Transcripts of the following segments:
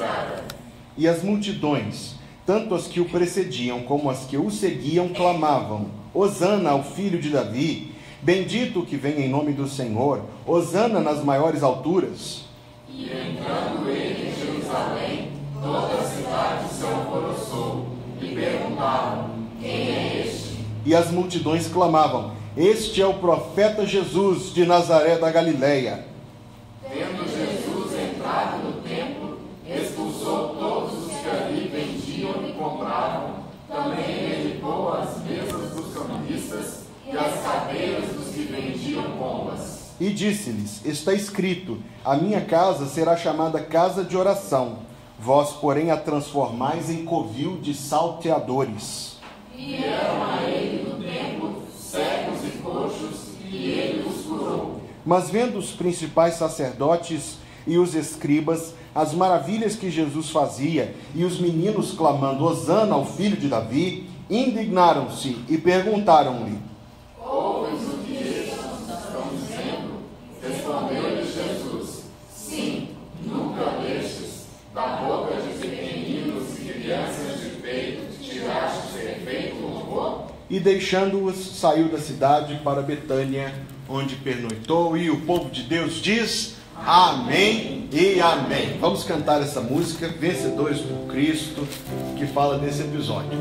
estrada. E as multidões, tanto as que o precediam como as que o seguiam, clamavam: Hosana ao filho de Davi, bendito o que vem em nome do Senhor, Hosana nas maiores alturas. E entrando ele em Jerusalém, toda a cidade se alvoroçou, e perguntavam: quem é este? E as multidões clamavam: este é o profeta Jesus de Nazaré da Galileia. Tendo Jesus entrado no templo, expulsou todos os que ali vendiam e compravam. Também derribou as mesas dos cambistas e as cadeiras dos que vendiam pombas. E disse-lhes: está escrito, a minha casa será chamada casa de oração, vós, porém, a transformais em covil de salteadores. Vieram a ele no templo cegos e coxos, e ele os curou. Mas vendo os principais sacerdotes e os escribas as maravilhas que Jesus fazia, e os meninos clamando Hosana ao filho de Davi, indignaram-se e perguntaram-lhe: ouves o que eles estão dizendo? Respondeu-lhe Jesus: sim, nunca lestes, da boca de pequeninos e crianças de peito tiraste perfeito louvor? E deixando-os, saiu da cidade para Betânia, onde pernoitou. E o povo de Deus diz: amém e amém. Vamos cantar essa música, Vencedores por Cristo, que fala desse episódio.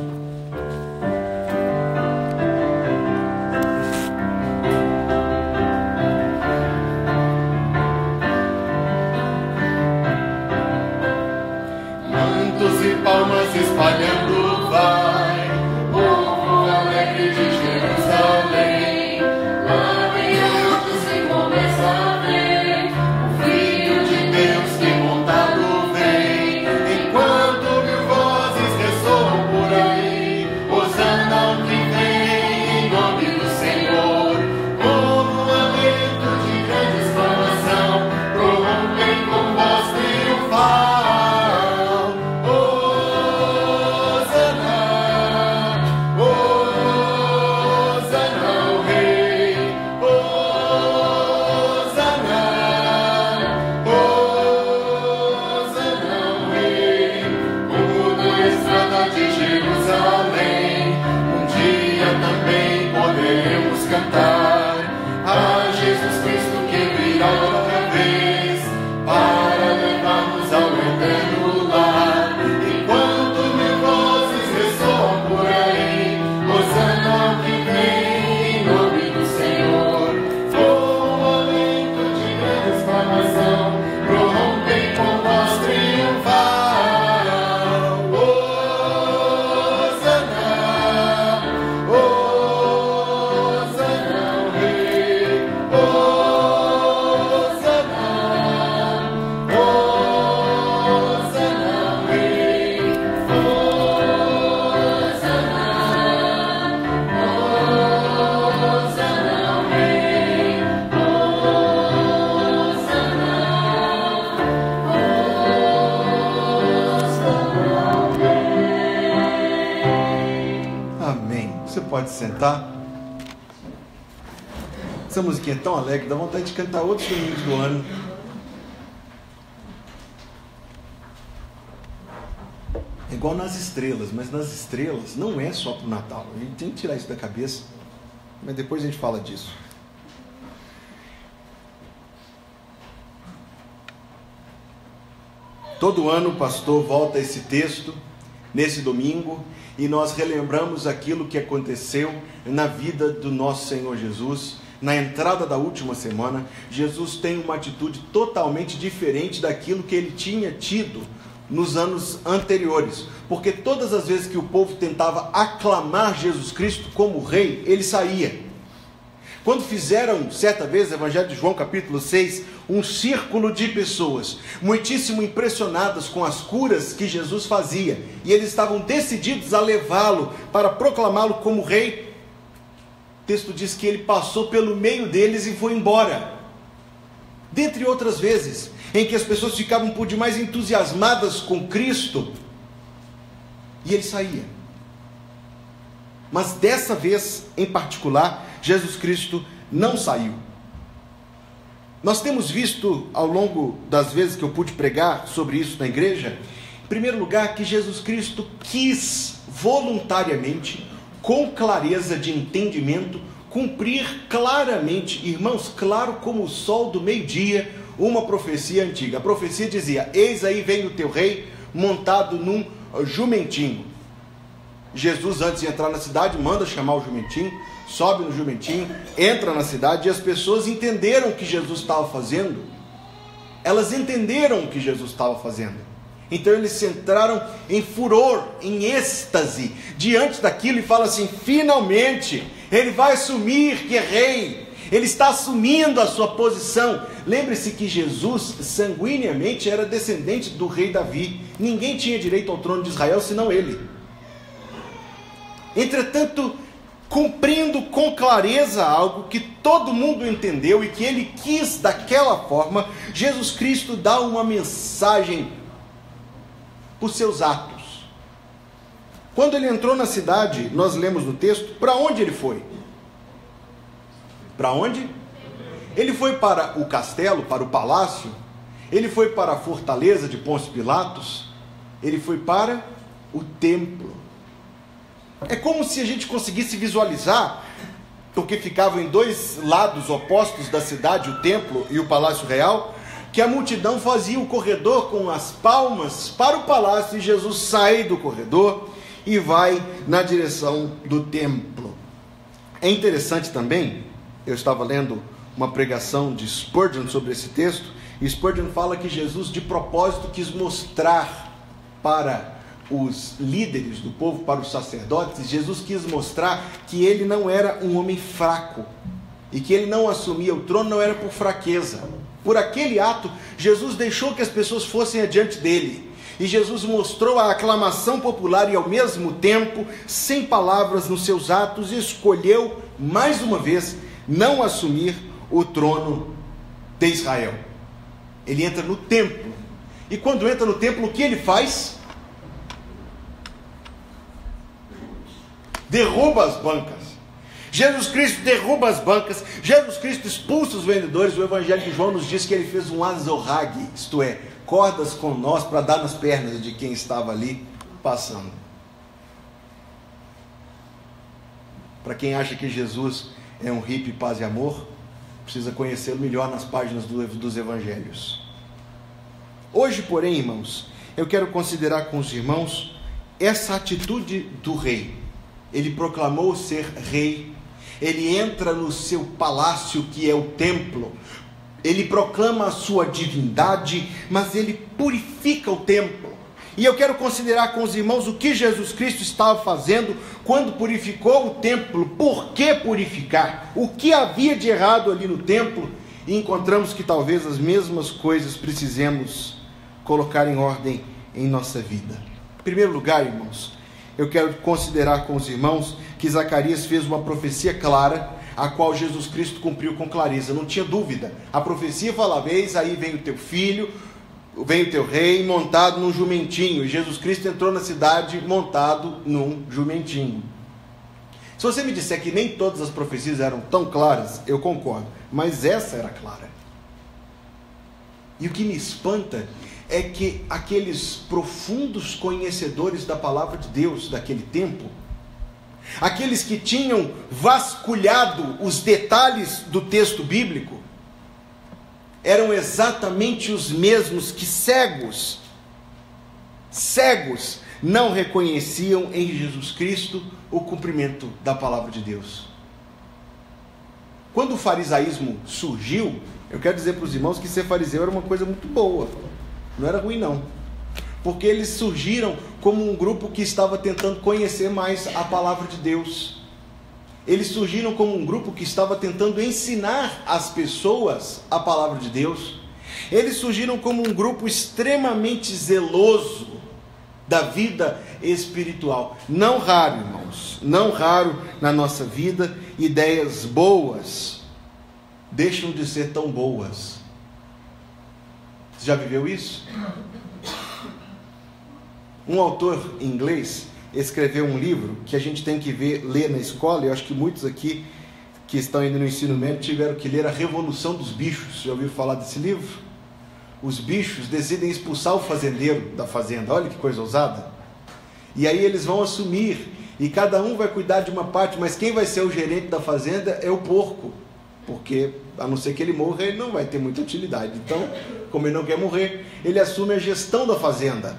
Mantos e palmas espalhando vai, o povo alegre de Jerusalém. Lá vem anjos e começa a ver o Filho de Deus que montado vem. Enquanto mil vozes ressoam por aí, Hosana ao que vem em nome do Senhor. Como um alento de grande exclamação, prorrompem com voz triunfal. Cantar a Jesus Cristo que virá outra vez para levar-nos ao eterno lar. Enquanto mil vozes ressoam por aí, Hosana ao que vem em nome do Senhor. Com um alento de grande exclamação, prorrompem com voz triunfal. Pode sentar. Essa musiquinha é tão alegre, dá vontade de cantar outros domingos do ano. É igual nas estrelas, mas nas estrelas não é só para o Natal. A gente tem que tirar isso da cabeça, mas depois a gente fala disso. Todo ano o pastor volta a esse texto, nesse domingo, e nós relembramos aquilo que aconteceu na vida do nosso Senhor Jesus. Na entrada da última semana, Jesus tem uma atitude totalmente diferente daquilo que ele tinha tido nos anos anteriores, porque todas as vezes que o povo tentava aclamar Jesus Cristo como rei, ele saía. Quando fizeram, certa vez, Evangelho de João, capítulo 6, um círculo de pessoas, muitíssimo impressionadas com as curas que Jesus fazia, e eles estavam decididos a levá-lo para proclamá-lo como rei, o texto diz que ele passou pelo meio deles e foi embora. Dentre outras vezes, em que as pessoas ficavam por demais entusiasmadas com Cristo, e ele saía. Mas dessa vez, em particular, Jesus Cristo não saiu. Nós temos visto ao longo das vezes que eu pude pregar sobre isso na igreja, em primeiro lugar, que Jesus Cristo quis voluntariamente, com clareza de entendimento, cumprir claramente, irmãos, claro como o sol do meio-dia, uma profecia antiga. A profecia dizia: eis aí vem o teu rei montado num jumentinho. Jesus, antes de entrar na cidade, manda chamar o jumentinho, sobe no jumentinho, entra na cidade, e as pessoas entenderam o que Jesus estava fazendo. Elas entenderam o que Jesus estava fazendo. Então eles entraram em furor, em êxtase, diante daquilo, e falam assim: finalmente, ele vai assumir que é rei. Ele está assumindo a sua posição. Lembre-se que Jesus sanguineamente era descendente do rei Davi. Ninguém tinha direito ao trono de Israel senão ele. Entretanto, cumprindo com clareza algo que todo mundo entendeu e que ele quis daquela forma, Jesus Cristo dá uma mensagem por seus atos. Quando ele entrou na cidade, nós lemos no texto, para onde ele foi? Para onde? Ele foi para o castelo, para o palácio? Ele foi para a fortaleza de Pôncio Pilatos? Ele foi para o templo. É como se a gente conseguisse visualizar, porque ficavam em dois lados opostos da cidade, o templo e o palácio real, que a multidão fazia o corredor com as palmas para o palácio, e Jesus sai do corredor e vai na direção do templo. É interessante também, eu estava lendo uma pregação de Spurgeon sobre esse texto, e Spurgeon fala que Jesus de propósito quis mostrar para os líderes do povo, para os sacerdotes, Jesus quis mostrar que ele não era um homem fraco, e que ele não assumia o trono não era por fraqueza. Por aquele ato, Jesus deixou que as pessoas fossem adiante dele, e Jesus mostrou a aclamação popular e ao mesmo tempo, sem palavras nos seus atos, escolheu mais uma vez não assumir o trono de Israel. Ele entra no templo, e quando entra no templo, o que ele faz? Derruba as bancas. Jesus Cristo derruba as bancas, Jesus Cristo expulsa os vendedores. O Evangelho de João nos diz que ele fez um azorrague, isto é, cordas com nós para dar nas pernas de quem estava ali passando. Para quem acha que Jesus é um hippie, paz e amor, precisa conhecê-lo melhor nas páginas dos Evangelhos. Hoje, porém, irmãos, eu quero considerar com os irmãos essa atitude do rei. Ele proclamou ser rei, ele entra no seu palácio, que é o templo, ele proclama a sua divindade, mas ele purifica o templo. E eu quero considerar com os irmãos o que Jesus Cristo estava fazendo quando purificou o templo. Por que purificar? O que havia de errado ali no templo? E encontramos que talvez as mesmas coisas precisemos colocar em ordem em nossa vida. Em primeiro lugar, irmãos, eu quero considerar com os irmãos que Zacarias fez uma profecia clara, a qual Jesus Cristo cumpriu com clareza, não tinha dúvida. A profecia falava: eis aí vem o teu filho, vem o teu rei montado num jumentinho. E Jesus Cristo entrou na cidade montado num jumentinho. Se você me disser que nem todas as profecias eram tão claras, eu concordo, mas essa era clara. E o que me espanta é que aqueles profundos conhecedores da palavra de Deus daquele tempo, aqueles que tinham vasculhado os detalhes do texto bíblico, eram exatamente os mesmos que cegos não reconheciam em Jesus Cristo o cumprimento da palavra de Deus. Quando o farisaísmo surgiu, eu quero dizer para os irmãos que ser fariseu era uma coisa muito boa, não era ruim não, porque eles surgiram como um grupo que estava tentando conhecer mais a palavra de Deus. Eles surgiram como um grupo que estava tentando ensinar às pessoas a palavra de Deus. Eles surgiram como um grupo extremamente zeloso da vida espiritual. Não raro, irmãos, não raro na nossa vida, ideias boas deixam de ser tão boas. Você já viveu isso? Um autor inglês escreveu um livro que a gente tem que ler na escola, e eu acho que muitos aqui que estão ainda no ensino médio tiveram que ler A Revolução dos Bichos. Já ouviu falar desse livro? Os bichos decidem expulsar o fazendeiro da fazenda. Olha que coisa ousada. E aí eles vão assumir, e cada um vai cuidar de uma parte, mas quem vai ser o gerente da fazenda é o porco, porque a não ser que ele morra, ele não vai ter muita utilidade. Então, como ele não quer morrer, ele assume a gestão da fazenda.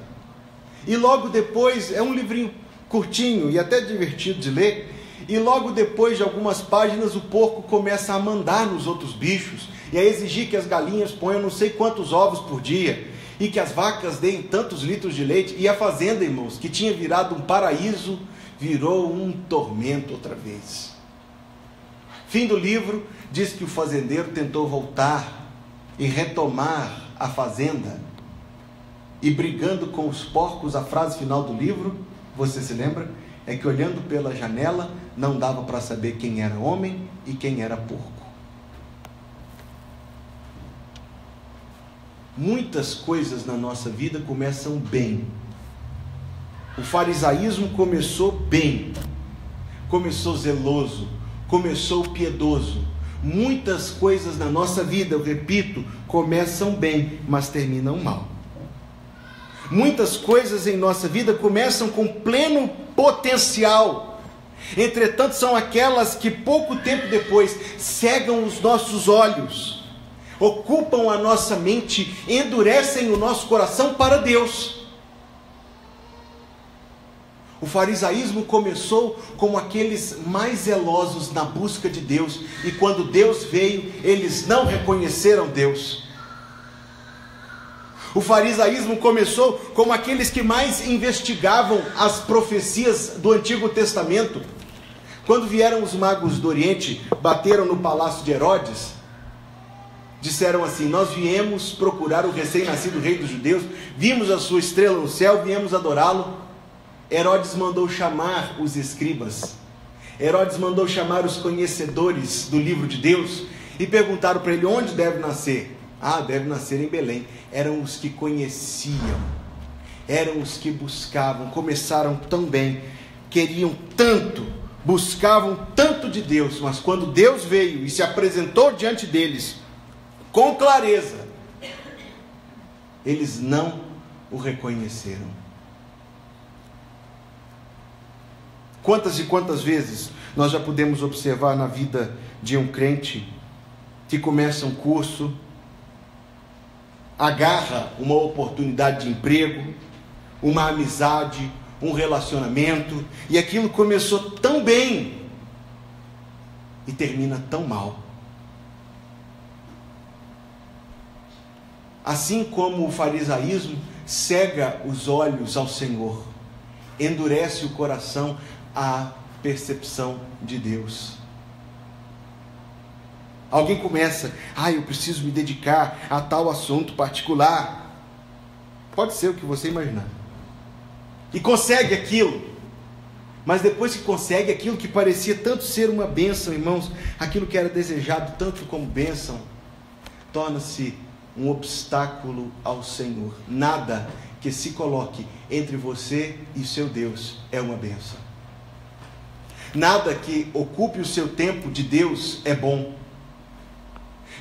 E logo depois, é um livrinho curtinho e até divertido de ler, e logo depois de algumas páginas o porco começa a mandar nos outros bichos e a exigir que as galinhas ponham não sei quantos ovos por dia e que as vacas deem tantos litros de leite. E a fazenda, irmãos, que tinha virado um paraíso, virou um tormento outra vez. Fim do livro, diz que o fazendeiro tentou voltar e retomar a fazenda, e brigando com os porcos, a frase final do livro, você se lembra? É que olhando pela janela, não dava para saber quem era homem e quem era porco. Muitas coisas na nossa vida começam bem. O farisaísmo começou bem, começou zeloso, começou piedoso. Muitas coisas na nossa vida, eu repito, começam bem, mas terminam mal. Muitas coisas em nossa vida começam com pleno potencial, entretanto são aquelas que pouco tempo depois cegam os nossos olhos, ocupam a nossa mente, endurecem o nosso coração para Deus. O farisaísmo começou como aqueles mais zelosos na busca de Deus, e quando Deus veio, eles não reconheceram Deus. O farisaísmo começou como aqueles que mais investigavam as profecias do Antigo Testamento. Quando vieram os magos do Oriente, bateram no palácio de Herodes, disseram assim: nós viemos procurar o recém-nascido rei dos judeus, vimos a sua estrela no céu, viemos adorá-lo. Herodes mandou chamar os escribas, Herodes mandou chamar os conhecedores do livro de Deus, e perguntaram para ele: onde deve nascer? Ah, deve nascer em Belém. Eram os que conheciam, eram os que buscavam, começaram tão bem, queriam tanto, buscavam tanto de Deus, mas quando Deus veio e se apresentou diante deles, com clareza, eles não o reconheceram. Quantas e quantas vezes nós já pudemos observar na vida de um crente que começa um curso, agarra uma oportunidade de emprego, uma amizade, um relacionamento, e aquilo começou tão bem e termina tão mal. Assim como o farisaísmo cega os olhos ao Senhor, endurece o coração à percepção de Deus. Alguém começa: eu preciso me dedicar a tal assunto particular. Pode ser o que você imaginar. E consegue aquilo. Mas depois que consegue aquilo que parecia tanto ser uma bênção, irmãos, aquilo que era desejado tanto como bênção, torna-se um obstáculo ao Senhor. Nada que se coloque entre você e seu Deus é uma bênção. Nada que ocupe o seu tempo de Deus é bom.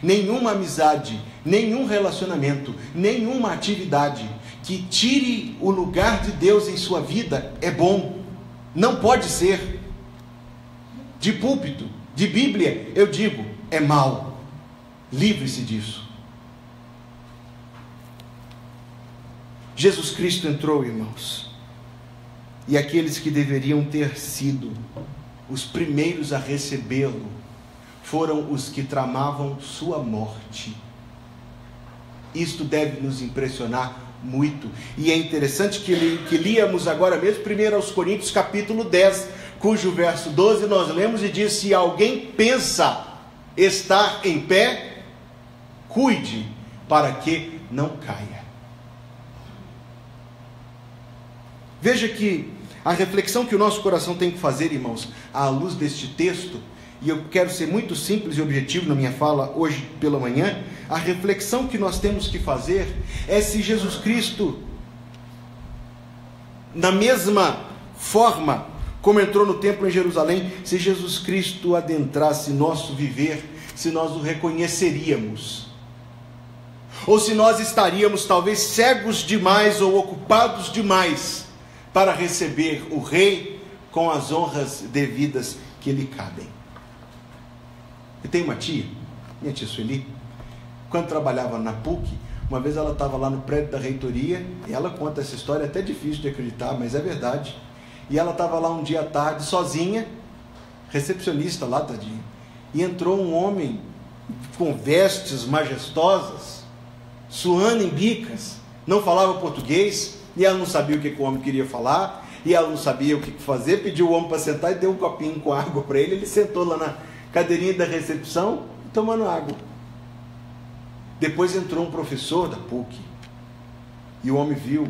Nenhuma amizade, nenhum relacionamento, nenhuma atividade que tire o lugar de Deus em sua vida é bom. Não pode ser. De púlpito, de Bíblia, eu digo, é mal. Livre-se disso. Jesus Cristo entrou, irmãos, e aqueles que deveriam ter sido os primeiros a recebê-lo foram os que tramavam sua morte. Isto deve nos impressionar muito. E é interessante que líamos agora mesmo 1 Coríntios capítulo 10, cujo verso 12 nós lemos e diz: se alguém pensa estar em pé, cuide para que não caia. Veja que a reflexão que o nosso coração tem que fazer, irmãos, à luz deste texto, e eu quero ser muito simples e objetivo na minha fala hoje pela manhã, a reflexão que nós temos que fazer é se Jesus Cristo, na mesma forma como entrou no templo em Jerusalém, se Jesus Cristo adentrasse nosso viver, se nós o reconheceríamos, ou se nós estaríamos talvez cegos demais ou ocupados demais para receber o Rei com as honras devidas que lhe cabem. Eu tenho uma tia, minha tia Sueli, quando trabalhava na PUC, uma vez ela estava lá no prédio da reitoria, e ela conta essa história, é até difícil de acreditar, mas é verdade. E ela estava lá um dia à tarde, sozinha, recepcionista lá, tadinha, e entrou um homem com vestes majestosas, suando em bicas, não falava português, e ela não sabia o que o homem queria falar, e ela não sabia o que fazer, pediu o homem para sentar e deu um copinho com água para ele. Ele sentou lá na cadeirinha da recepção, tomando água. Depois entrou um professor da PUC, e o homem viu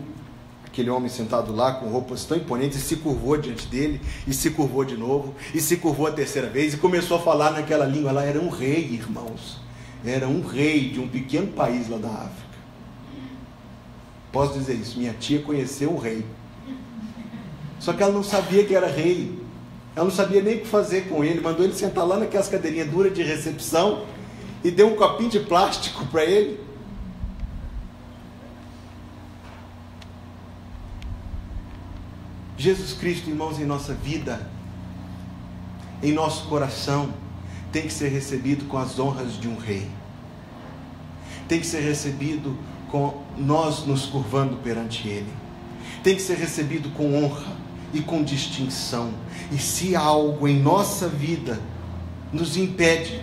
aquele homem sentado lá com roupas tão imponentes, e se curvou diante dele, e se curvou de novo, e se curvou a terceira vez, e começou a falar naquela língua lá. Era um rei, irmãos, era um rei de um pequeno país lá da África. Posso dizer isso, minha tia conheceu um rei, só que ela não sabia que era rei, ela não sabia nem o que fazer com ele. Mandou ele sentar lá naquelas cadeirinhas duras de recepção, e deu um copinho de plástico para ele. Jesus Cristo, irmãos, em nossa vida, em nosso coração, tem que ser recebido com as honras de um rei. Tem que ser recebido com nós nos curvando perante Ele. Tem que ser recebido com honra e com distinção. E se algo em nossa vida nos impede,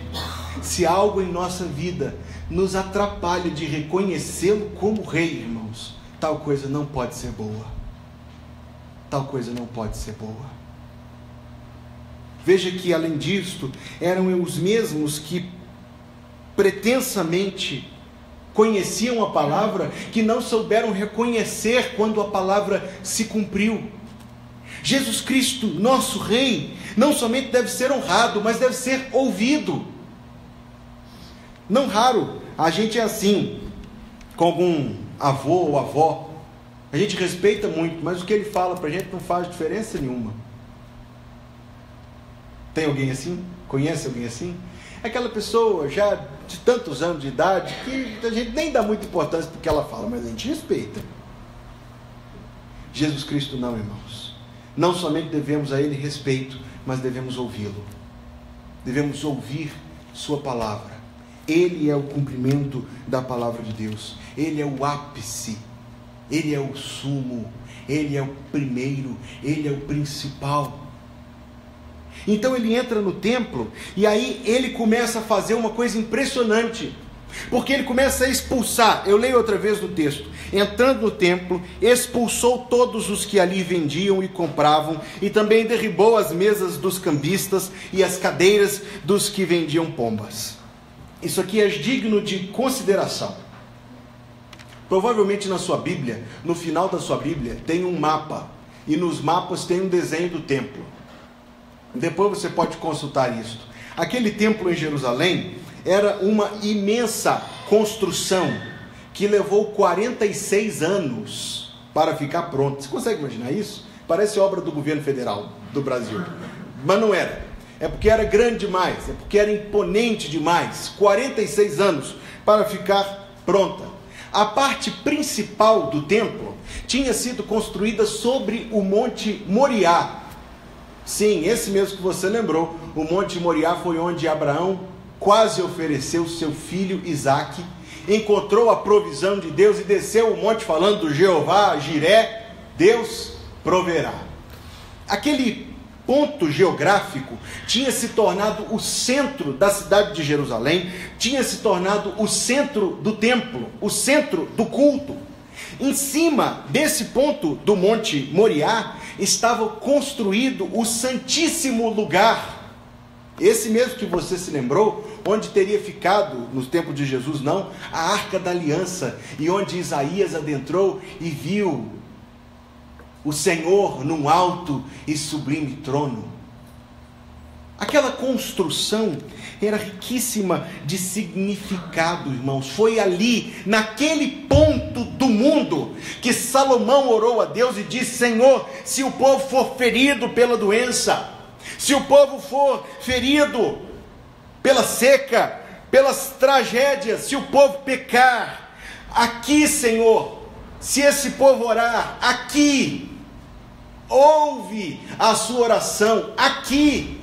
se algo em nossa vida nos atrapalha de reconhecê-lo como rei, irmãos, tal coisa não pode ser boa. Tal coisa não pode ser boa. Veja que, além disto, eram os mesmos que pretensamente conheciam a palavra, que não souberam reconhecer quando a palavra se cumpriu. Jesus Cristo, nosso Rei, não somente deve ser honrado, mas deve ser ouvido. Não raro, a gente é assim, com algum avô ou avó. A gente respeita muito, mas o que ele fala para a gente não faz diferença nenhuma. Tem alguém assim? Conhece alguém assim? É aquela pessoa já de tantos anos de idade que a gente nem dá muita importância porque ela fala, mas a gente respeita. Jesus Cristo não, irmãos. Não somente devemos a Ele respeito, mas devemos ouvi-lo. Devemos ouvir Sua palavra. Ele é o cumprimento da palavra de Deus. Ele é o ápice. Ele é o sumo, Ele é o primeiro, Ele é o principal. Então ele entra no templo, e aí ele começa a fazer uma coisa impressionante, porque ele começa a expulsar. Eu leio outra vez no texto: entrando no templo, expulsou todos os que ali vendiam e compravam, e também derribou as mesas dos cambistas e as cadeiras dos que vendiam pombas. Isso aqui é digno de consideração. Provavelmente na sua Bíblia, no final da sua Bíblia, tem um mapa, e nos mapas tem um desenho do templo. Depois você pode consultar isso. Aquele templo em Jerusalém era uma imensa construção, que levou 46 anos para ficar pronto. Você consegue imaginar isso? Parece obra do governo federal do Brasil, mas não era. É porque era grande demais, é porque era imponente demais. 46 anos para ficar pronta. A parte principal do templo tinha sido construída sobre o Monte Moriá. Sim, esse mesmo que você lembrou. O Monte Moriá foi onde Abraão quase ofereceu seu filho Isaque, encontrou a provisão de Deus e desceu o monte falando: Jeová Jiré, Deus proverá. Aquele ponto geográfico tinha se tornado o centro da cidade de Jerusalém, tinha se tornado o centro do templo, o centro do culto. Em cima desse ponto do Monte Moriá estava construído o Santíssimo Lugar, esse mesmo que você se lembrou, onde teria ficado, no tempo de Jesus não, a Arca da Aliança, e onde Isaías adentrou e viu o Senhor num alto e sublime trono. Aquela construção era riquíssima de significado, irmãos. Foi ali, naquele ponto do mundo, que Salomão orou a Deus e disse: Senhor, se o povo for ferido pela doença, se o povo for ferido pela seca, pelas tragédias, se o povo pecar, aqui, Senhor, se esse povo orar, aqui, ouve a sua oração, aqui.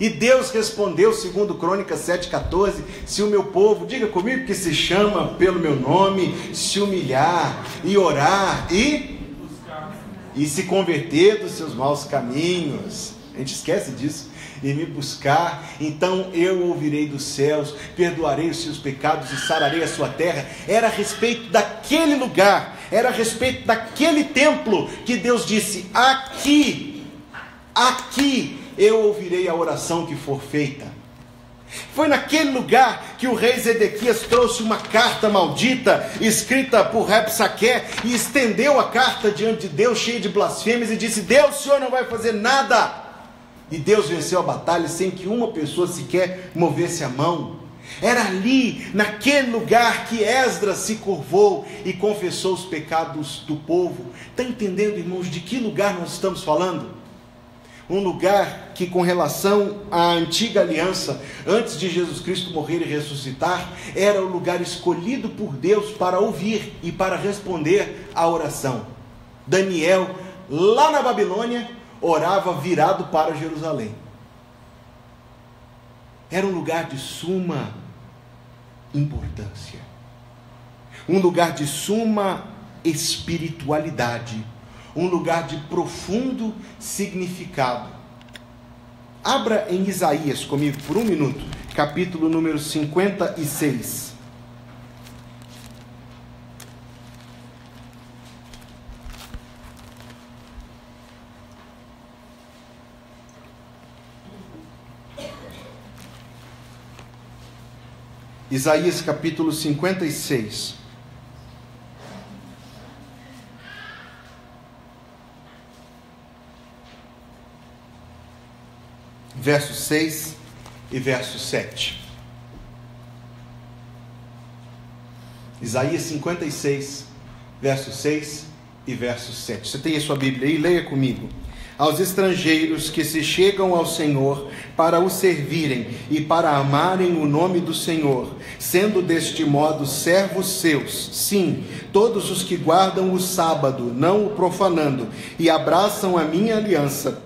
E Deus respondeu, segundo Crônicas 7,14, se o meu povo, diga comigo, que se chama pelo meu nome, se humilhar e orar e se converter dos seus maus caminhos, a gente esquece disso, e me buscar, então eu ouvirei dos céus, perdoarei os seus pecados e sararei a sua terra. Era a respeito daquele lugar, era a respeito daquele templo que Deus disse: aqui eu ouvirei a oração que for feita. Foi naquele lugar que o rei Zedequias trouxe uma carta maldita, escrita por Rabsaque, e estendeu a carta diante de Deus, cheia de blasfêmias, e disse: Deus, o Senhor não vai fazer nada. E Deus venceu a batalha sem que uma pessoa sequer movesse a mão. Era ali, naquele lugar, que Esdras se curvou e confessou os pecados do povo. Está entendendo, irmãos, de que lugar nós estamos falando? Um lugar que, com relação à antiga aliança, antes de Jesus Cristo morrer e ressuscitar, era o lugar escolhido por Deus para ouvir e para responder à oração. Daniel, lá na Babilônia, orava virado para Jerusalém. Era um lugar de suma importância, um lugar de suma espiritualidade, um lugar de profundo significado. Abra em Isaías comigo por um minuto, capítulo número 56. Isaías capítulo 56. Verso 6 e verso 7. Isaías 56, verso 6 e verso 7. Você tem a sua Bíblia aí? Leia comigo. Aos estrangeiros que se chegam ao Senhor para o servirem e para amarem o nome do Senhor, sendo deste modo servos seus, sim, todos os que guardam o sábado, não o profanando, e abraçam a minha aliança,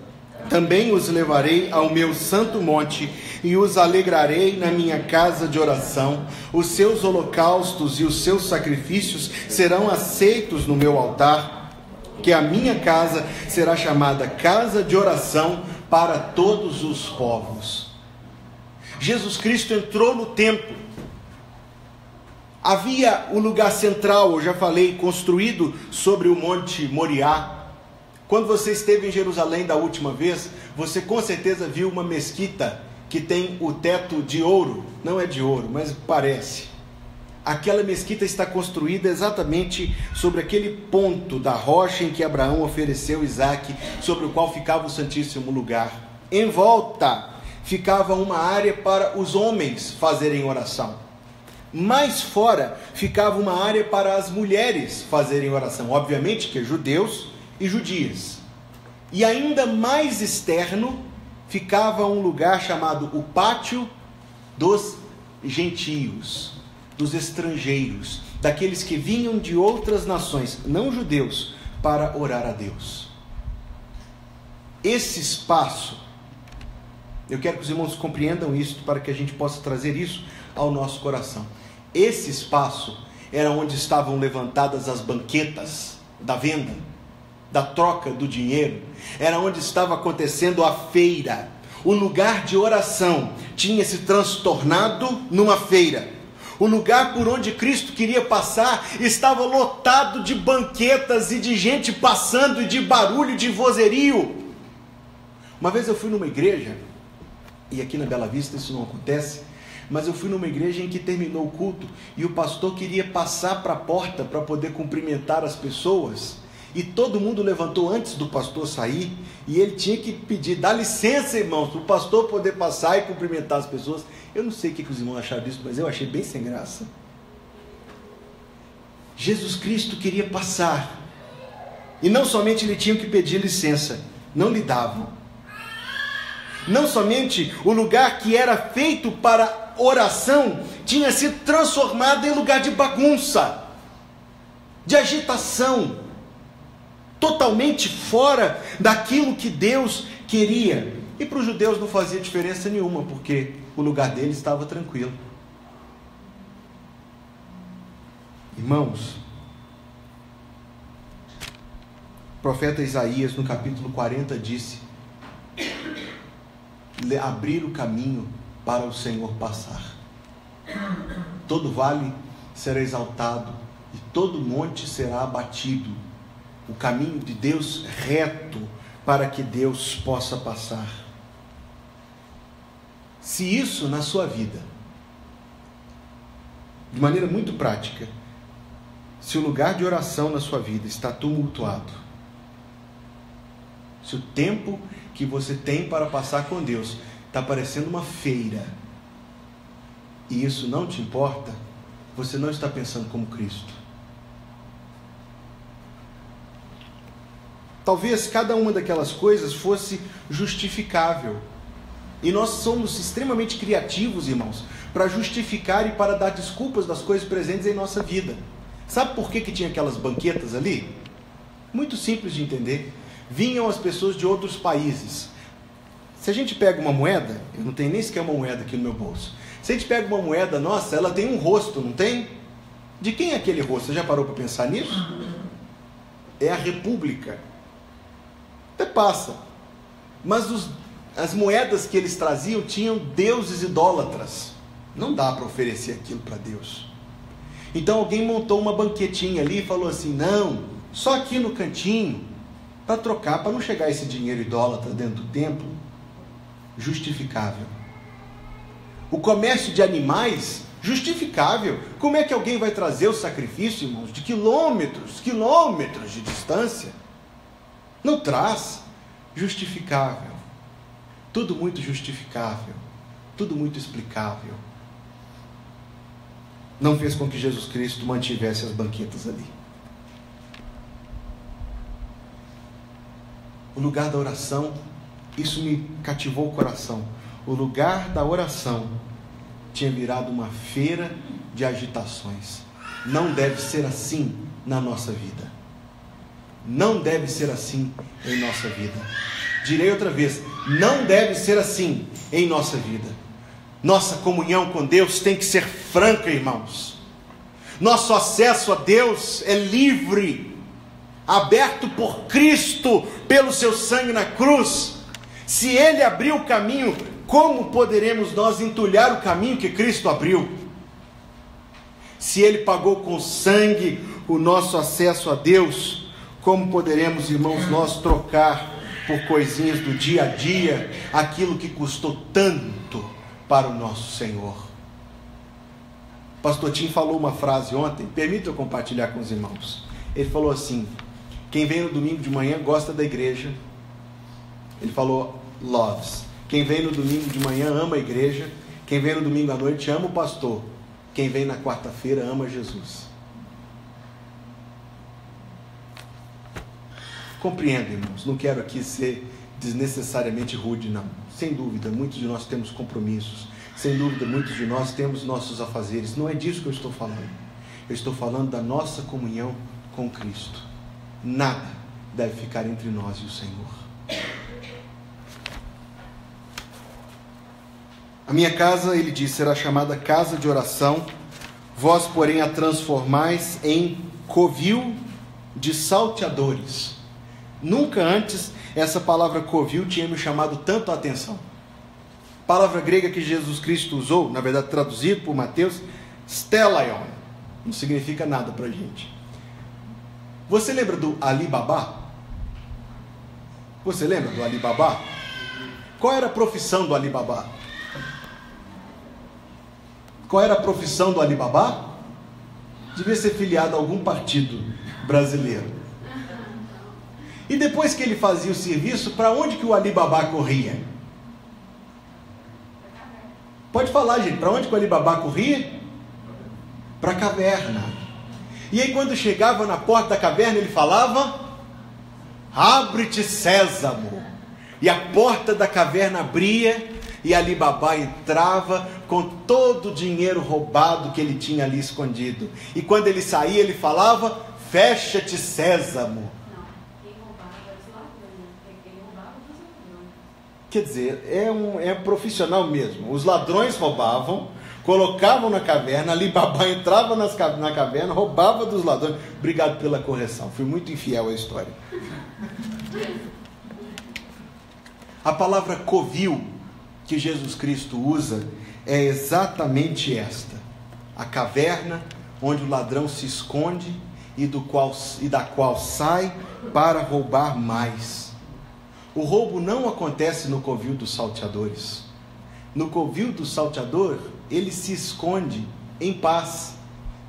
também os levarei ao meu santo monte e os alegrarei na minha casa de oração. Os seus holocaustos e os seus sacrifícios serão aceitos no meu altar, que a minha casa será chamada casa de oração para todos os povos. Jesus Cristo entrou no templo. Havia o lugar central, eu já falei, construído sobre o Monte Moriá. Quando você esteve em Jerusalém da última vez, você com certeza viu uma mesquita que tem o teto de ouro. Não é de ouro, mas parece. Aquela mesquita está construída exatamente sobre aquele ponto da rocha em que Abraão ofereceu Isaque, sobre o qual ficava o Santíssimo Lugar. Em volta ficava uma área para os homens fazerem oração. Mais fora ficava uma área para as mulheres fazerem oração. Obviamente que judeus e judias. E ainda mais externo ficava um lugar chamado o Pátio dos Gentios, dos estrangeiros, daqueles que vinham de outras nações, não judeus, para orar a Deus. Esse espaço, eu quero que os irmãos compreendam isso, para que a gente possa trazer isso ao nosso coração. Esse espaço era onde estavam levantadas as banquetas da venda, da troca do dinheiro, era onde estava acontecendo a feira. O lugar de oração tinha se transtornado numa feira. O lugar por onde Cristo queria passar estava lotado de banquetas e de gente passando, e de barulho, de vozerio. Uma vez eu fui numa igreja, e aqui na Bela Vista isso não acontece, mas eu fui numa igreja em que terminou o culto e o pastor queria passar para a porta para poder cumprimentar as pessoas. e todo mundo levantou antes do pastor sair, e ele tinha que pedir, dá licença, irmãos, para o pastor poder passar e cumprimentar as pessoas. Eu não sei o que os irmãos acharam disso, mas eu achei bem sem graça. Jesus Cristo queria passar, e não somente ele tinha que pedir licença, não lhe davam. Não somente o lugar que era feito para oração tinha sido transformado em lugar de bagunça, de agitação, totalmente fora daquilo que Deus queria. E para os judeus não fazia diferença nenhuma, porque o lugar deles estava tranquilo. Irmãos, o profeta Isaías no capítulo 40 disse: abrir o caminho para o Senhor passar. Todo vale será exaltado e todo monte será abatido. O caminho de Deus reto para que Deus possa passar. Se isso na sua vida, de maneira muito prática, se o lugar de oração na sua vida está tumultuado, se o tempo que você tem para passar com Deus está parecendo uma feira, e isso não te importa, você não está pensando como Cristo. Talvez cada uma daquelas coisas fosse justificável, e nós somos extremamente criativos, irmãos, para justificar e para dar desculpas das coisas presentes em nossa vida. Sabe por que tinha aquelas banquetas ali? Muito simples de entender. Vinham as pessoas de outros países. Se a gente pega uma moeda, eu não tenho nem sequer uma moeda aqui no meu bolso. Se a gente pega uma moeda nossa, ela tem um rosto, não tem? De quem é aquele rosto? Você já parou para pensar nisso? É a República. Até passa. Mas as moedas que eles traziam tinham deuses idólatras. Não dá para oferecer aquilo para Deus. Então alguém montou uma banquetinha ali e falou assim: não, só aqui no cantinho, para trocar, para não chegar esse dinheiro idólatra dentro do templo. Justificável. O comércio de animais, justificável. Como é que alguém vai trazer o sacrifício, irmãos, de quilômetros de distância? Não traz. Justificável. Tudo muito justificável. Tudo muito explicável. Não fez com que Jesus Cristo mantivesse as banquetas ali. O lugar da oração, isso me cativou o coração. O lugar da oração tinha virado uma feira de agitações. Não deve ser assim na nossa vida. Não deve ser assim em nossa vida. Direi outra vez, não deve ser assim em nossa vida. Nossa comunhão com Deus tem que ser franca, irmãos. Nosso acesso a Deus é livre, aberto por Cristo, pelo seu sangue na cruz. Se Ele abriu o caminho, como poderemos nós entulhar o caminho que Cristo abriu? Se Ele pagou com sangue o nosso acesso a Deus, como poderemos, irmãos, nós trocar por coisinhas do dia a dia aquilo que custou tanto para o nosso Senhor? Pastor Tim falou uma frase ontem, permita eu compartilhar com os irmãos. Ele falou assim: quem vem no domingo de manhã gosta da igreja. Ele falou loves. Quem vem no domingo de manhã ama a igreja. Quem vem no domingo à noite ama o pastor. Quem vem na quarta-feira ama Jesus. Compreendo, irmãos, não quero aqui ser desnecessariamente rude, não. Sem dúvida, muitos de nós temos compromissos. Sem dúvida, muitos de nós temos nossos afazeres. Não é disso que eu estou falando. Eu estou falando da nossa comunhão com Cristo. Nada deve ficar entre nós e o Senhor. A minha casa, ele diz, será chamada casa de oração. Vós, porém, a transformais em covil de salteadores. Nunca antes essa palavra covil tinha me chamado tanto a atenção. A palavra grega que Jesus Cristo usou, na verdade traduzido por Mateus, stellaion, não significa nada para a gente. Você lembra do Alibaba? Você lembra do Alibaba? Qual era a profissão do Alibaba? Qual era a profissão do Alibaba? Devia ser filiado a algum partido brasileiro. E depois que ele fazia o serviço, para onde que o Ali Babá corria? Pode falar, gente, para onde que o Ali Babá corria? Para a caverna. E aí quando chegava na porta da caverna, ele falava: abre-te, sésamo. E a porta da caverna abria, e Ali Babá entrava com todo o dinheiro roubado que ele tinha ali escondido. E quando ele saía, ele falava: fecha-te, sésamo. Quer dizer, é profissional mesmo. Os ladrões roubavam, colocavam na caverna, Ali Babá entrava na caverna, roubava dos ladrões. Obrigado pela correção, fui muito infiel à história. A palavra covil que Jesus Cristo usa é exatamente esta: a caverna onde o ladrão se esconde e da qual sai para roubar mais. O roubo não acontece no covil dos salteadores. No covil do salteador, ele se esconde em paz.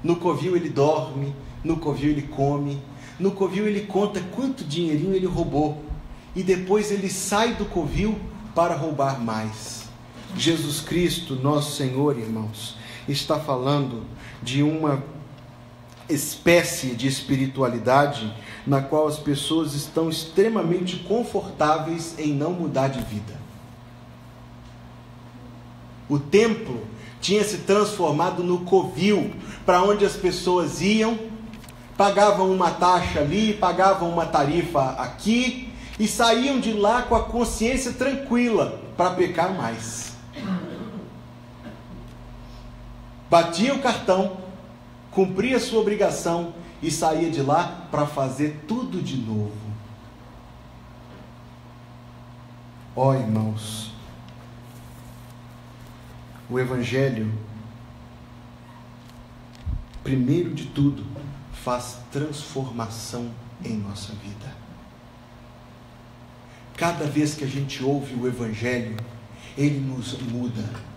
No covil ele dorme, no covil ele come, no covil ele conta quanto dinheirinho ele roubou. E depois ele sai do covil para roubar mais. Jesus Cristo, nosso Senhor, irmãos, está falando de uma espécie de espiritualidade na qual as pessoas estão extremamente confortáveis em não mudar de vida. O templo tinha se transformado no covil para onde as pessoas iam, pagavam uma taxa ali, pagavam uma tarifa aqui e saíam de lá com a consciência tranquila para pecar mais. Batia o cartão, cumpria a sua obrigação e saía de lá para fazer tudo de novo. Ó irmãos, o Evangelho, primeiro de tudo, faz transformação em nossa vida. Cada vez que a gente ouve o Evangelho, ele nos muda.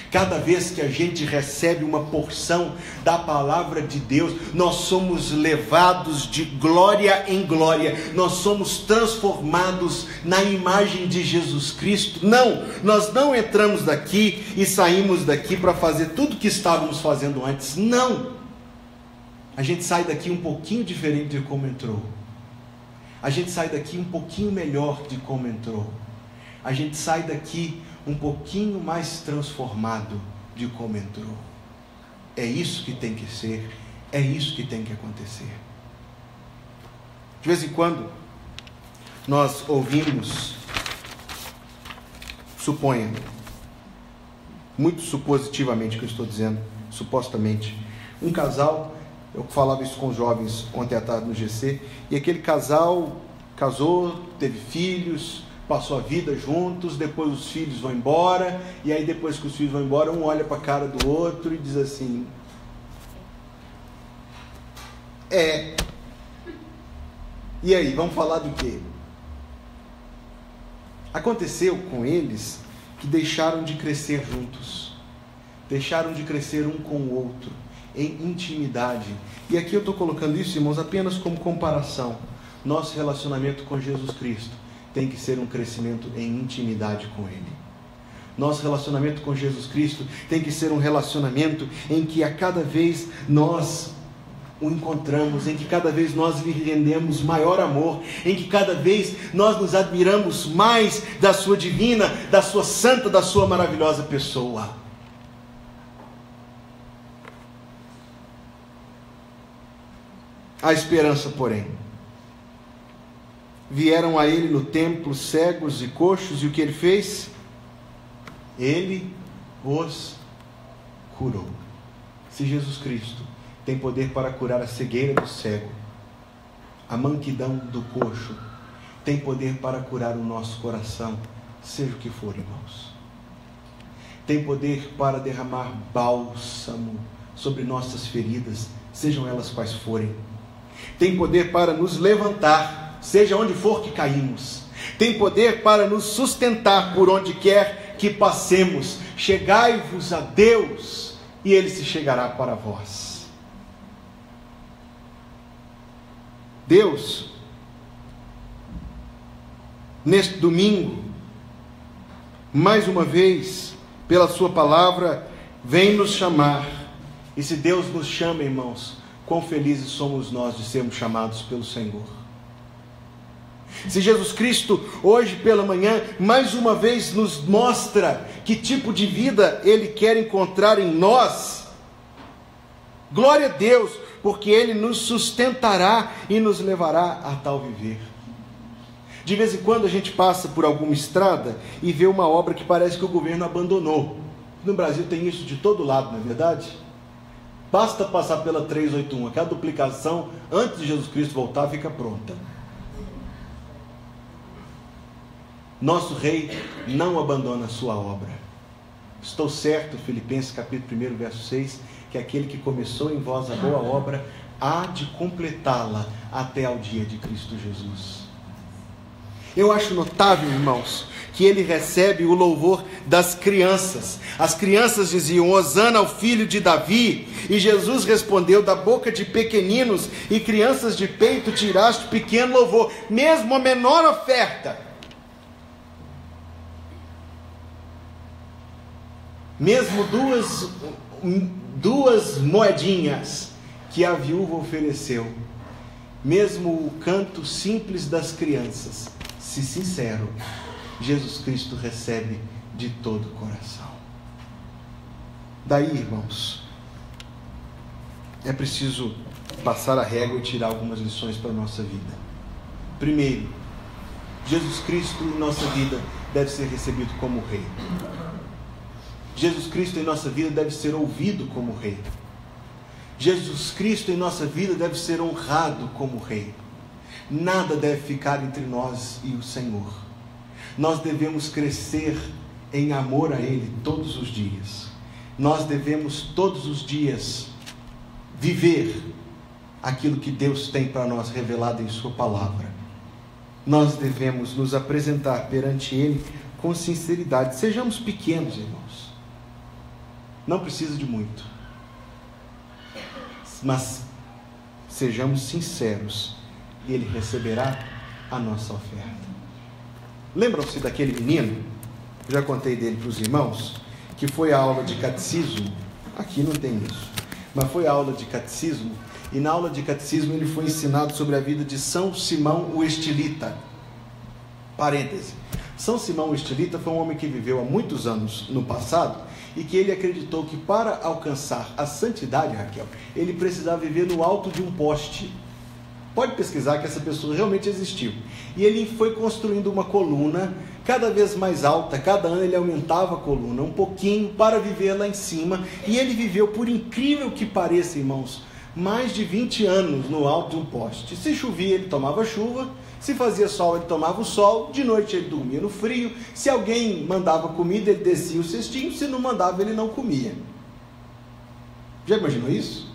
Cada vez que a gente recebe uma porção da palavra de Deus, nós somos levados de glória em glória, nós somos transformados na imagem de Jesus Cristo. Não, nós não entramos daqui e saímos daqui para fazer tudo que estávamos fazendo antes. Não, a gente sai daqui um pouquinho diferente de como entrou. A gente sai daqui um pouquinho melhor de como entrou. A gente sai daqui um pouquinho mais transformado de como entrou. É isso que tem que ser, é isso que tem que acontecer. De vez em quando, nós ouvimos, suponha, muito supositivamente que eu estou dizendo, supostamente, um casal, eu falava isso com os jovens ontem à tarde no GC, e aquele casal casou, teve filhos, passou a vida juntos, depois os filhos vão embora, e aí depois que os filhos vão embora, um olha para a cara do outro e diz assim: e aí, vamos falar do quê? Aconteceu com eles que deixaram de crescer juntos, deixaram de crescer um com o outro, em intimidade. E aqui eu estou colocando isso, irmãos, apenas como comparação. Nosso relacionamento com Jesus Cristo tem que ser um crescimento em intimidade com Ele. Nosso relacionamento com Jesus Cristo tem que ser um relacionamento em que a cada vez nós o encontramos, em que cada vez nós lhe rendemos maior amor, em que cada vez nós nos admiramos mais da sua divina, da sua santa, da sua maravilhosa pessoa. A esperança, porém. Vieram a ele no templo cegos e coxos, e o que ele fez? Ele os curou. Se Jesus Cristo tem poder para curar a cegueira do cego, a manquidão do coxo, tem poder para curar o nosso coração, seja o que for, irmãos. Tem poder para derramar bálsamo sobre nossas feridas, sejam elas quais forem. Tem poder para nos levantar, seja onde for que caímos. Tem poder para nos sustentar por onde quer que passemos. Chegai-vos a Deus, e Ele se chegará para vós. Deus neste domingo, mais uma vez, pela sua palavra, vem nos chamar. E se Deus nos chama, irmãos, quão felizes somos nós de sermos chamados pelo Senhor. Se Jesus Cristo, hoje pela manhã, mais uma vez nos mostra que tipo de vida Ele quer encontrar em nós, glória a Deus, porque Ele nos sustentará e nos levará a tal viver. De vez em quando a gente passa por alguma estrada e vê uma obra que parece que o governo abandonou. No Brasil tem isso de todo lado, não é verdade? Basta passar pela 381, aquela duplicação, antes de Jesus Cristo voltar, fica pronta. Nosso Rei não abandona a sua obra. Estou certo, Filipenses capítulo 1, verso 6, que aquele que começou em vós a boa obra, há de completá-la até ao dia de Cristo Jesus. Eu acho notável, irmãos, que ele recebe o louvor das crianças. As crianças diziam, Hosana ao filho de Davi, e Jesus respondeu, da boca de pequeninos e crianças de peito tiraste pequeno louvor, mesmo a menor oferta. Mesmo duas moedinhas que a viúva ofereceu, mesmo o canto simples das crianças, se sincero, Jesus Cristo recebe de todo o coração. Daí, irmãos, é preciso passar a régua e tirar algumas lições para a nossa vida. Primeiro, Jesus Cristo em nossa vida deve ser recebido como Rei. Jesus Cristo em nossa vida deve ser ouvido como Rei. Jesus Cristo em nossa vida deve ser honrado como Rei. Nada deve ficar entre nós e o Senhor. Nós devemos crescer em amor a Ele todos os dias. Nós devemos todos os dias viver aquilo que Deus tem para nós revelado em Sua palavra. Nós devemos nos apresentar perante Ele com sinceridade. Sejamos pequenos, irmãos. Não precisa de muito. Mas sejamos sinceros e Ele receberá a nossa oferta. Lembram-se daquele menino? Eu já contei dele para os irmãos, que foi a aula de catecismo. Aqui não tem isso, mas foi a aula de catecismo. E na aula de catecismo ele foi ensinado sobre a vida de São Simão o Estilita. Parêntese. São Simão o Estilita foi um homem que viveu há muitos anos no passado e que ele acreditou que para alcançar a santidade, Raquel, ele precisava viver no alto de um poste. Pode pesquisar que essa pessoa realmente existiu. E ele foi construindo uma coluna cada vez mais alta. Cada ano ele aumentava a coluna um pouquinho para viver lá em cima. E ele viveu, por incrível que pareça, irmãos, mais de 20 anos no alto de um poste. Se chovia, ele tomava chuva. Se fazia sol, ele tomava o sol. De noite, ele dormia no frio. Se alguém mandava comida, ele descia o cestinho. Se não mandava, ele não comia. Já imaginou isso?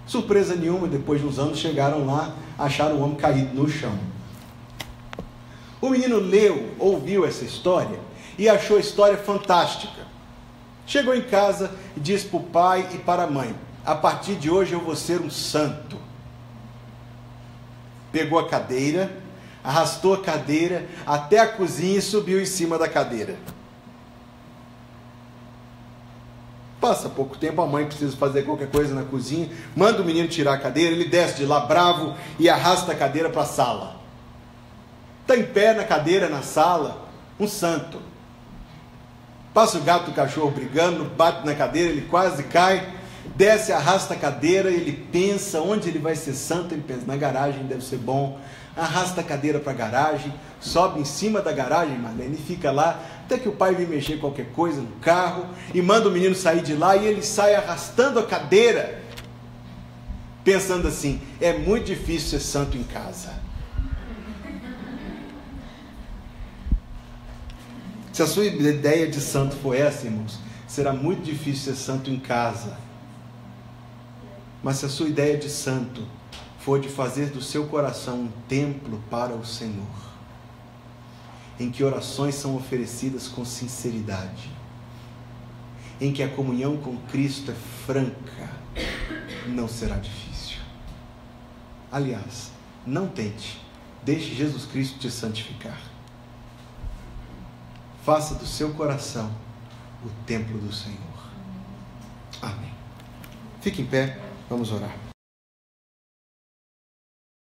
Surpresa nenhuma, depois de uns anos, chegaram lá, acharam o homem caído no chão. O menino ouviu essa história e achou a história fantástica. Chegou em casa e disse para o pai e para a mãe, a partir de hoje eu vou ser um santo. Pegou a cadeira, arrastou a cadeira até a cozinha e subiu em cima da cadeira. Passa pouco tempo, a mãe precisa fazer qualquer coisa na cozinha, manda o menino tirar a cadeira, ele desce de lá bravo e arrasta a cadeira para a sala. Está em pé na cadeira na sala, um santo. Passa o gato e o cachorro brigando, bate na cadeira, ele quase cai, desce, arrasta a cadeira, ele pensa onde ele vai ser santo, ele pensa, na garagem deve ser bom, arrasta a cadeira para a garagem, sobe em cima da garagem, Marlene, e fica lá, até que o pai vem mexer qualquer coisa no carro, e manda o menino sair de lá, e ele sai arrastando a cadeira, pensando assim, é muito difícil ser santo em casa. Se a sua ideia de santo for essa, irmãos, será muito difícil ser santo em casa. Mas se a sua ideia de santo for de fazer do seu coração um templo para o Senhor, em que orações são oferecidas com sinceridade, em que a comunhão com Cristo é franca, não será difícil. Aliás, não tente Deixe Jesus Cristo te santificar. Faça do seu coração o templo do Senhor. Amém. Fique em pé, vamos orar.